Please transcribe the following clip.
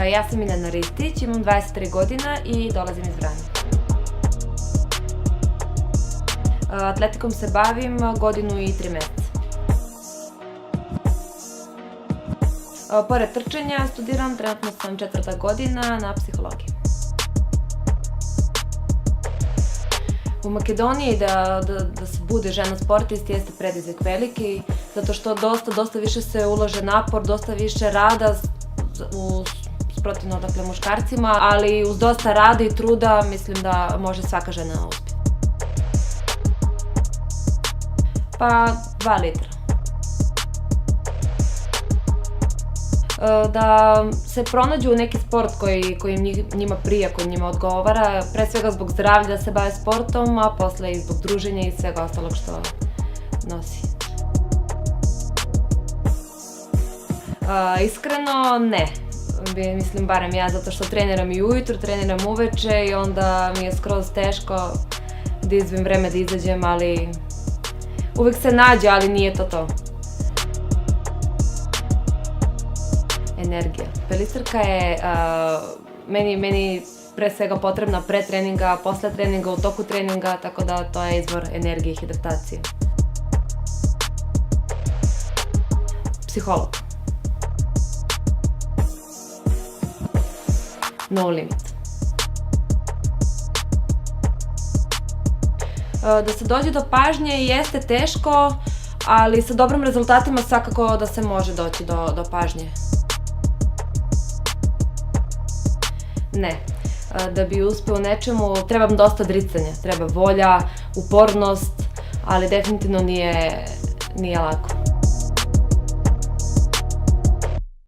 Ja sam Miljana Ristić, imam 23 godina i dolazim iz Vranja. Atletikom se bavim godinu i 3 meseca. Pored trčanja studiram, trenutno sam 4. godina na psihologiji. U Makedoniji da se bude žena sportist jeste predznak veliki, zato što dosta više se ulaže napor, dosta više rada protivno muškarcima, ali uz dosta rada i truda mislim da može svaka žena uspjeti. Pa 2 litra. Da se pronađu neki sport koji njima prija, koji njima odgovara, pre svega zbog zdravlja da se bave sportom, a posle i zbog druženja i svega ostalog što nosi. Iskreno, ne. Mislim, barem ja, zato što treniram i ujutru, treniram uveče i onda mi je skroz teško da izdvojim vreme da izađem, ali uvek se nađe, ali nije to to. Energija. Pelisarka je meni pre svega potrebna pre treninga, posle treninga, u toku treninga, tako da to je izvor energije i hidratacije. Psiholog. No limit. Da se dođe do pažnje jeste teško, ali sa dobrim rezultatima svakako da se može doći do pažnje. Ne. Da bi uspeo u nečemu treba vam dosta dricanja, treba volja, upornost, ali definitivno nije lako.